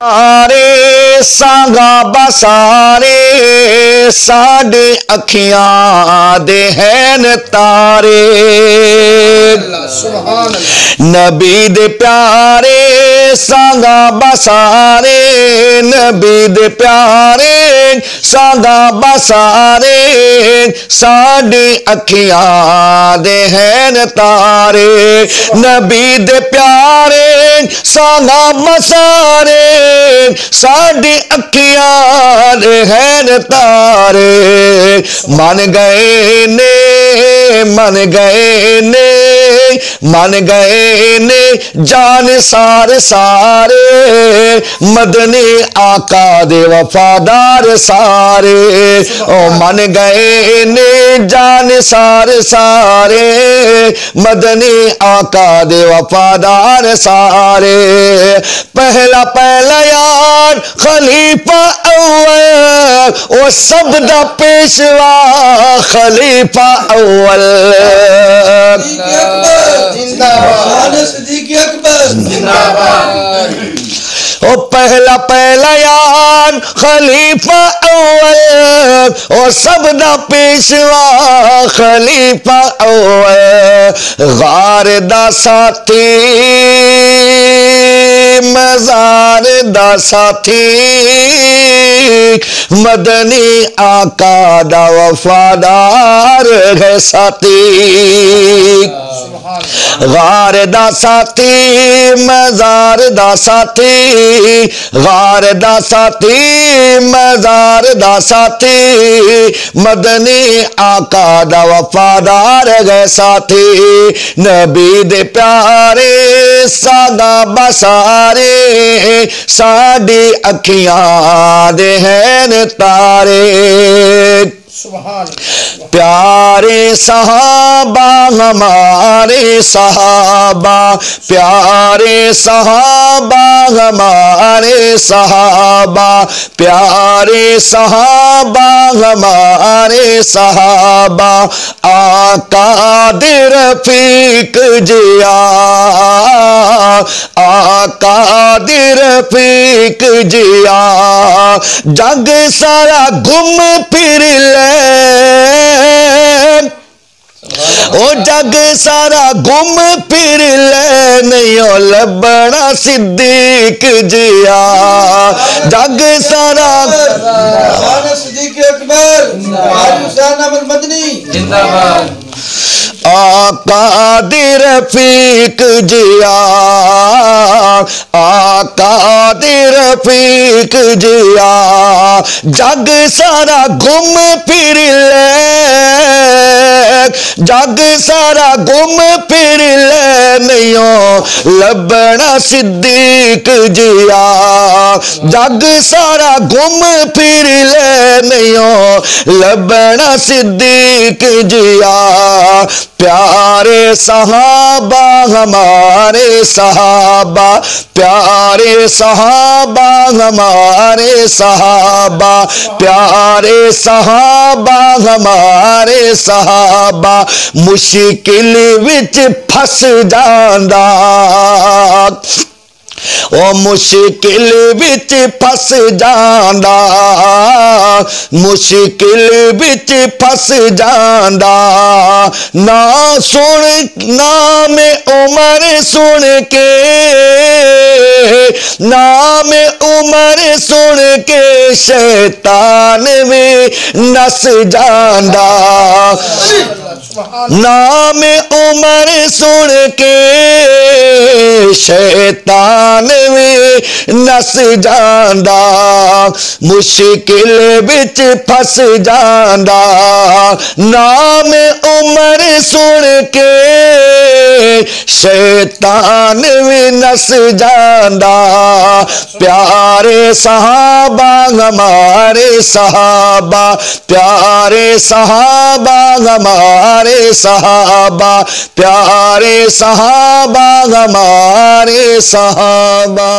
सारे सांगा बसारे साडे अखियां दे हैन तारे नबी दे प्यारे सांगा बसारे नबी दे प्यारे सांगा बसारे साडी अखियां दे हैन तारे नबी दे प्यारे सांगा बसारे साडी अखियां दे हैन तारे मन गए ने मन गए ने मन गए ने जान सारे सारे मदनी आका दे वफादार सारे ओ मन गए ने जान सारे सारे मदनी आका दे वफादार सारे पहला पहला यार खलीफा अव्वल ओ सब दा पेशवा खलीफा अव्वल ओ पहला पहला यार खलीफा अव्वल और सब दा पेशवा खलीफा अव्वल गार दा साथी मजार दा साथी मदनी आका दा वफादार है साथी गार दा साथी मजार दा साथी गार दा साथी मजार दा साथी मदनी आका दा वफादार गए साथी नबी दे प्यारे सादा बसारे साडी अखियां दे हैन तारे प्यारे सहाबा हमारे सहाबा प्यारे सहाबा हमारे सहाबा प्यारे सहाबा हमारे सहाबा आका दे रफीक जिया आका दे रफीक जिया जग सारा घूम फिर ओ जग सारा घूम फिर ले नहीं लबना सिद्दीक जिया जग सारा सिद्दीक अकबर जिंदाबाद आका दे रफीक जिया आका दे रफीक जिया जग सारा घूम फिर ले जग सारा घूम फिर ले नहीं लबना सिद्दीक जिया जग सारा घूम फिर ले नहीं लबना सिद्दीक जिया प्यारे सहाबा हमारे सहाबा प्यारे सहाबा हमारे सहाबा प्यारे सहाबा हमारे सहाबा मुश्किल विच फस जांदा ओ मुश्किल विच फस जांदा मुश्किल विच फस जांदा ना सुन नाम उमर सुन के नाम उमर सुन के शैतान में नस जांदा नाम उमर सुन के शैतान में नस जांदा मुश्किल विच फस जांदा नाम उमर सुन के शैतान में नस जांदा प्यारे सहाबा हमारे सहाबा प्यारे सहाबा हमारे सहाबा प्यारे सहाबा हमारे सहाबा।